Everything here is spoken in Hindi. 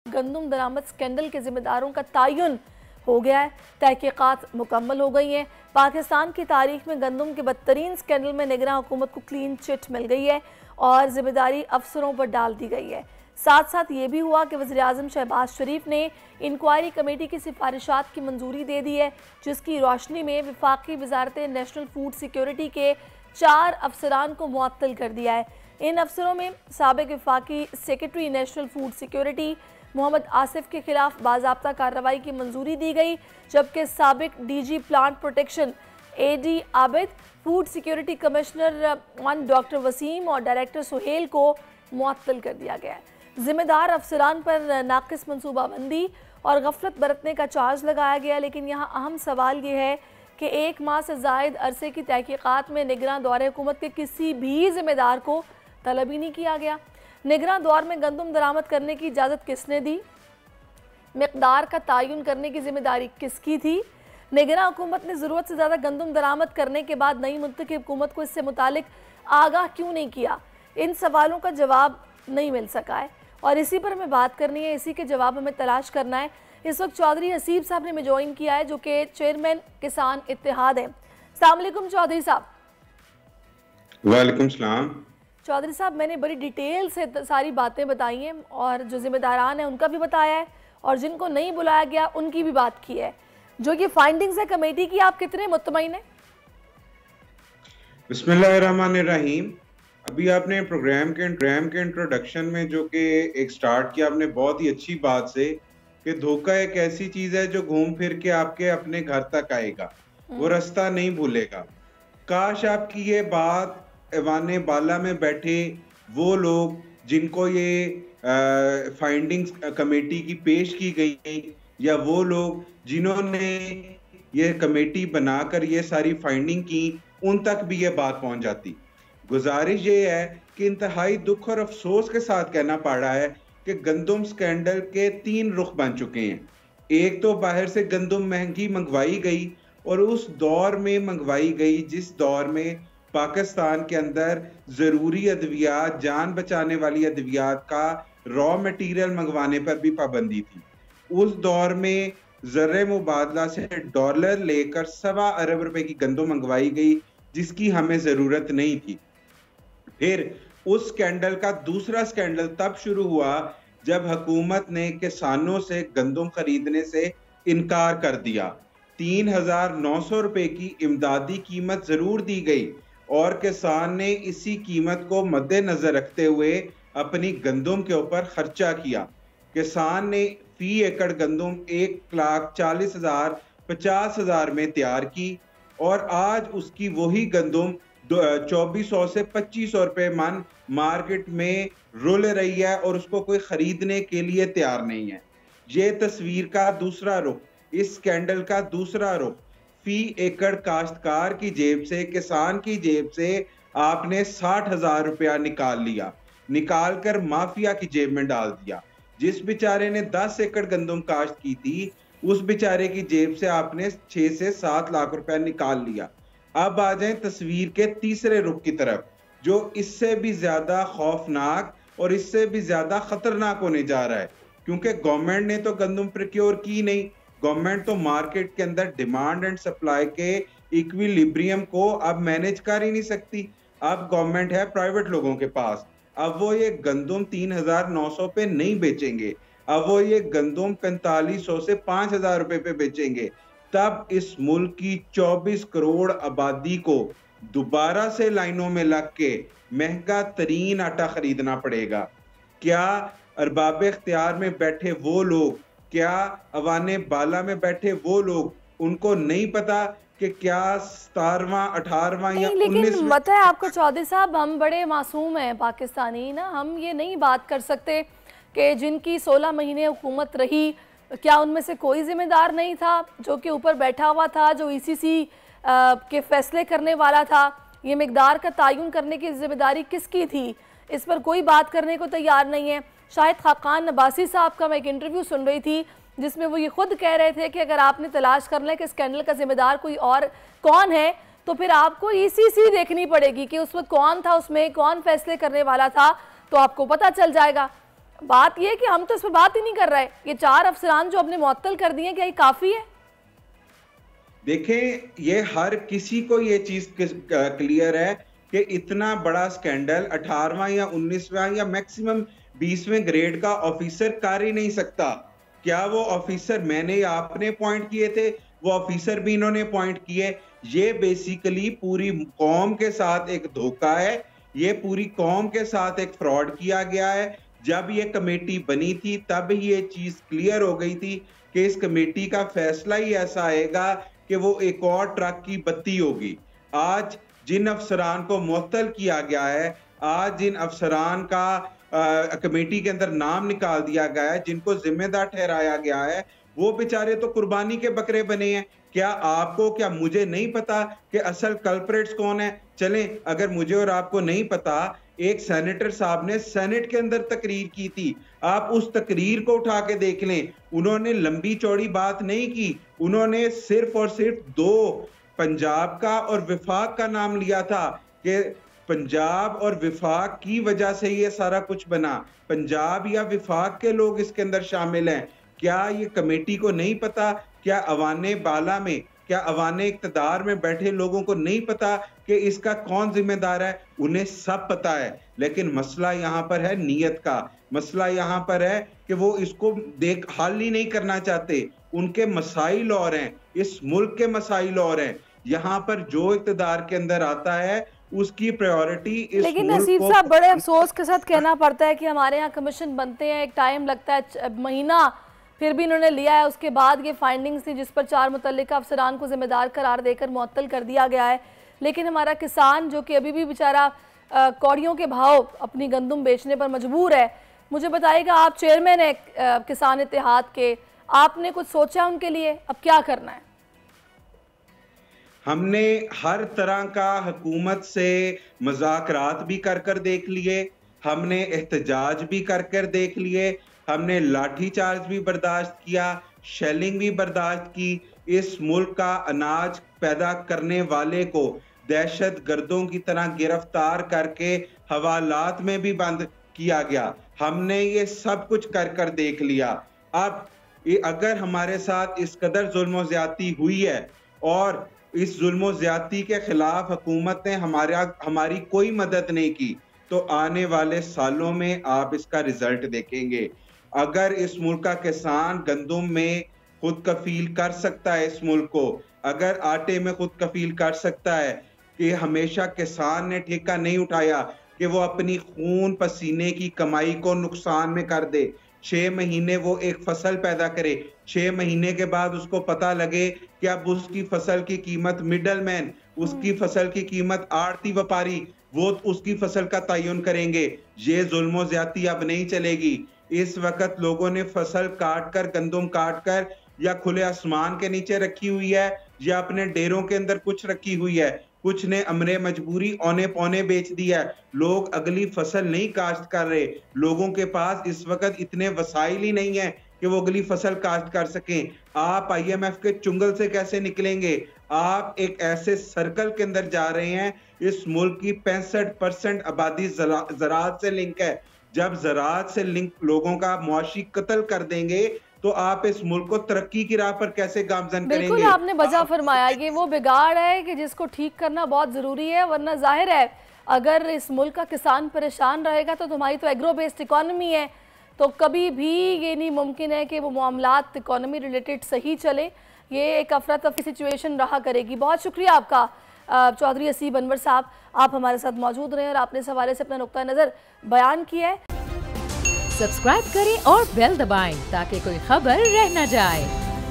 गंदम दरामद स्कैंडल के जिम्मेदारों का तयन हो गया है। तहकीकात मुकम्मल हो गई हैं। पाकिस्तान की तारीख में गंदम के बदतरीन स्कैंडल में निगरान हुकूमत को क्लीन चिट मिल गई है और जिम्मेदारी अफसरों पर डाल दी गई है। साथ साथ ये भी हुआ कि वज़ीर-ए-आज़म शहबाज शरीफ ने इंक्वायरी कमेटी की सिफारिशात की मंजूरी दे दी है, जिसकी रोशनी में वफाकी वजारत नेशनल फूड सिक्योरिटी के 4 अफसरान को मुअत्तल कर दिया है। इन अफसरों में साबिक वफाकी secretary national food security Mohammad Asif के खिलाफ बाज़ाब्ता कार्रवाई की मंजूरी दी गई, जबकि साबिक DG plant protection AD Abid, food security commissioner doctor Waseem और डायरेक्टर सुहेल को मुअत्तल कर दिया गया है। जिम्मेदार अफसरान पर नाकिस मनसूबाबंदी और गफलत बरतने का चार्ज लगाया गया, लेकिन यहाँ अहम सवाल ये है कि 1 माह से ज़ायद अरसे की तहकीकात में निगरान दौरे हुकूमत के किसी भी जिम्मेदार को तलब ही नहीं किया गया। निगरान दौर में गंदम दरामद करने की इजाज़त किसने दी? मिकदार का तयन करने की जिम्मेदारी किसकी थी? निगरान हुकूमत ने ज़रूरत से ज़्यादा गंदम दरामद करने के बाद नई मुंतखब हुकूमत को इससे मुतालिक आगाह क्यों नहीं किया? इन सवालों का जवाब नहीं मिल सका है और इसी पर हमें बात करनी है, इसी के जवाब हमें तलाश करना है। इस वक्त चौधरी हसीब साहब ने हमें ज्वाइन किया है, जो कि चेयरमैन किसान इत्तेहाद हैं। अस्सलाम वालेकुम चौधरी साहब। वालेकुम सलाम। चौधरी साहब, मैंने बड़ी डिटेल से सारी बातें बताई हैं और जो जिम्मेदारान हैं उनका भी बताया है और जिनको नहीं बुलाया गया उनकी भी बात की है। जो ये फाइंडिंग्स है कमेटी की, आप कितने मुतमईन हैं? बिस्मिल्लाहिर्रहमानिर्रहीम। अभी आपने प्रोग्राम के इंट्रोडक्शन में जो कि एक स्टार्ट किया आपने बहुत ही अच्छी बात से कि धोखा एक ऐसी चीज है जो घूम फिर के आपके अपने घर तक आएगा, वो रास्ता नहीं भूलेगा। काश आपकी ये बात ऐवाने बाला में बैठे वो लोग जिनको ये फाइंडिंग्स कमेटी की पेश की गई, या वो लोग जिन्होंने ये कमेटी बनाकर ये सारी फाइंडिंग की, उन तक भी ये बात पहुंच जाती। गुजारिश ये है कि इंतहाई दुख और अफसोस के साथ कहना पड़ रहा है कि गंदम स्कैंडल के 3 रुख बन चुके हैं। एक तो बाहर से गंदम महंगी मंगवाई गई और उस दौर में मंगवाई गई जिस दौर में पाकिस्तान के अंदर ज़रूरी अद्वियात, जान बचाने वाली अद्वियात का रॉ मटेरियल मंगवाने पर भी पाबंदी थी। उस दौर में ज़र्रे मुबादला से डॉलर लेकर 1.25 अरब रुपए की गंदम मंगवाई गई, जिसकी हमें ज़रूरत नहीं थी। फिर उस स्कैंडल का दूसरा स्कैंडल तब शुरू हुआ जब हुकूमत ने किसानों से गंदम खरीदने से इनकार कर दिया। 3,900 रुपए की इमदादी कीमत ज़रूर दी गई और किसान ने इसी कीमत को मद्देनजर रखते हुए अपनी गंदम के ऊपर खर्चा किया। किसान ने फी एकड़ गंदम 1,40,000 50,000 में तैयार की और आज उसकी वही गंदम 2400 से 2500 रुपए मन मार्केट में रुल रही है और उसको कोई खरीदने के लिए तैयार नहीं है। ये तस्वीर का दूसरा रुख, इस स्कैंडल का दूसरा रुख, फी एकड़ काश्तकार की जेब से, किसान की जेब से आपने 60,000 रुपया निकाल लिया, निकाल कर माफिया की जेब में डाल दिया। जिस बेचारे ने 10 एकड़ गंदम काश्त की थी, उस बेचारे की जेब से आपने 6 से 7 लाख रुपया निकाल लिया। अब आ जाएं तस्वीर के तीसरे रुख की तरफ, जो इससे भी ज्यादा खौफनाक और इससे भी ज्यादा खतरनाक होने जा रहा है, क्योंकि गवर्नमेंट ने तो गंदम प्रोक्योर की नहीं। गवर्नमेंट तो मार्केट के अंदर डिमांड एंड सप्लाई के इक्विलिब्रियम को अब मैनेज कर ही नहीं सकती। अब गवर्नमेंट है प्राइवेट लोगों के पास। अब वो ये गंदम 3,900 पे नहीं बेचेंगे, अब वो ये गंदम 4500 से 5,000 रुपए पे बेचेंगे। तब इस मुल्क की 24 करोड़ आबादी को दोबारा से लाइनों में लग के महंगा तरीन आटा खरीदना पड़ेगा। क्या अरबाब इख्तियार में बैठे वो लोग, क्या अवाने बाला में बैठे वो लोग, उनको नहीं पता कि क्या 17वां 18वां या 19वां? लेकिन पता है आपको चौधरी साहब, हम बड़े मासूम हैं पाकिस्तानी ना, हम ये नहीं बात कर सकते कि जिनकी 16 महीने हुकूमत रही, क्या उनमें से कोई जिम्मेदार नहीं था जो कि ऊपर बैठा हुआ था, जो ईसीसी के फैसले करने वाला था? ये मिकदार का तयन करने की जिम्मेदारी किसकी थी? इस पर कोई बात करने को तैयार नहीं है। शाहिद खाकान नबासी साहब का मैं एक इंटरव्यू सुन रही थी जिसमें वो ये खुद कह रहे थे कि अगर आपने तलाश करना है कि स्कैंडल का जिम्मेदार कोई और कौन है, तो फिर आपको ईसीसी देखनी पड़ेगी कि उस वक्त कौन था, उसमें कौन फैसले करने वाला था, तो आपको पता चल जाएगा। बात ये है कि हम तो इस पर बात ही नहीं कर रहे। ये 4 अफसरान जो अपने मुअत्तल कर दिए, क्या ये काफी है? देखें, ये हर किसी को ये चीज क्लियर है कि इतना बड़ा स्कैंडल 18वां या 19वां या मैक्सिमम 20वें ग्रेड का ऑफिसर कर ही नहीं सकता। क्या वो ऑफिसर मैंने या आपने अपॉइंट किए थे? वो ऑफिसर भी इन्होंने अपॉइंट किए। ये बेसिकली पूरी कौम के साथ एक धोखा है, ये पूरी कौम के साथ एक फ्रॉड किया गया है। जब ये कमेटी बनी थी तब ही ये चीज क्लियर हो गई थी कि इस कमेटी का फैसला ही ऐसा आएगा कि वो एक और ट्रक की बत्ती होगी। आज जिन अफसरान को मुअत्तल किया गया है, आज जिन अफसरान का कमेटी के अंदर नाम निकाल दिया गया है, जिनको जिम्मेदार ठहराया गया है, वो बेचारे तो कुर्बानी के बकरे बने हैं। क्या आपको, क्या मुझे नहीं पता कि असल कल्प्रेट्स कौन है? चलें, अगर मुझे और आपको नहीं पता, एक सेनेटर साहब ने सेनेट के अंदर तकरीर की थी, आप उस तकरीर को उठा के देख लें। उन्होंने लंबी चौड़ी बात नहीं की, उन्होंने सिर्फ और सिर्फ 2 पंजाब का और विफाक का नाम लिया था कि पंजाब और विफाक की वजह से ये सारा कुछ बना। पंजाब या विफाक के लोग इसके अंदर शामिल हैं। क्या ये कमेटी को नहीं पता? क्या अवाने बाला में, क्या अवाने इक्तदार में बैठे लोगों को नहीं पता कि इसका कौन जिम्मेदार है? उन्हें सब पता है, लेकिन मसला यहाँ पर है नीयत का। मसला यहाँ पर है कि वो इसको हल ही नहीं करना चाहते। उनके मसाइल और हैं, इस मुल्क के मसाइल और हैं। यहाँ पर जो इक्तदार के अंदर आता है उसकी प्रायोरिटी इस लेकिन नसीब साहब, बड़े अफसोस के साथ कहना पड़ता है कि हमारे यहाँ कमीशन बनते हैं, एक टाइम लगता है, महीना फिर भी इन्होंने लिया है। उसके बाद ये फाइंडिंग्स थी जिस पर 4 मुतल्लिका अफसरान को जिम्मेदार करार देकर मुअत्तल कर दिया गया है। लेकिन हमारा किसान जो कि अभी भी बेचारा कौड़ियों के भाव अपनी गंदुम बेचने पर मजबूर है, मुझे बताइएगा, आप चेयरमैन है किसान इत्तेहाद के, आपने कुछ सोचा उनके लिए? अब क्या करना है? हमने हर तरह का हुकूमत से मुज़ाकरात भी कर देख लिए, हमने एहतजाज भी कर देख लिए, हमने लाठी चार्ज भी बर्दाश्त किया, शेलिंग भी बर्दाश्त की। इस मुल्क का अनाज पैदा करने वाले को दहशत गर्दों की तरह गिरफ्तार करके हवालात में भी बंद किया गया। हमने ये सब कुछ कर देख लिया। अब अगर हमारे साथ इस कदर जुल्म ज्यादती हुई है और इस जुल्म ज्यादती के खिलाफ हुकूमत ने हमारी कोई मदद नहीं की, तो आने वाले सालों में आप इसका रिजल्ट देखेंगे। अगर इस मुल्क का किसान गंदुम में खुद कफील कर सकता है, इस मुल्क को अगर आटे में खुद कफील कर सकता है, कि हमेशा किसान ने ठेका नहीं उठाया कि वो अपनी खून पसीने की कमाई को नुकसान में कर दे। 6 महीने वो एक फसल पैदा करे, 6 महीने के बाद उसको पता लगे कि अब उसकी फसल की कीमत मिडलमैन, उसकी फसल की कीमत आड़ती व्यापारी, वो उसकी फसल का तयन करेंगे। ये जुल्म ज्यादती अब नहीं चलेगी। इस वक्त लोगों ने फसल काट कर, गंदुम काट कर या खुले आसमान के नीचे रखी हुई है या अपने डेरों के अंदर कुछ रखी हुई है, कुछ ने अमरे मजबूरी औने पौने बेच दिया है। लोग अगली फसल नहीं काश्त कर रहे। लोगों के पास इस वक्त इतने वसाइल ही नहीं है कि वो अगली फसल काश्त कर सकें। आप IMF के चुंगल से कैसे निकलेंगे? आप एक ऐसे सर्कल के अंदर जा रहे हैं। इस मुल्क की 65% आबादी ज़राअत से लिंक है। जब ज़राअत से लिंक लोगों का मुआशी कत्ल कर देंगे तो आप इस मुल्क को तरक्की की राह पर कैसे गामजन करेंगे? बिल्कुल आपने वजह फरमाया, ये वो बिगाड़ है कि जिसको ठीक करना बहुत ज़रूरी है। वरना जाहिर है अगर इस मुल्क का किसान परेशान रहेगा तो तुम्हारी तो एग्रो बेस्ड इकॉनमी है, तो कभी भी ये नहीं मुमकिन है कि वो मामलात इकॉनमी रिलेटेड सही चले। ये एक अफरा तफरी सिचुएशन रहा करेगी। बहुत शुक्रिया आपका चौधरी असीब अनवर साहब, आप हमारे साथ मौजूद रहे और आपने इस हवाले से अपना नुक्ता नज़र बयान किया है। सब्सक्राइब करें और बेल दबाएं ताकि कोई खबर रह न जाए।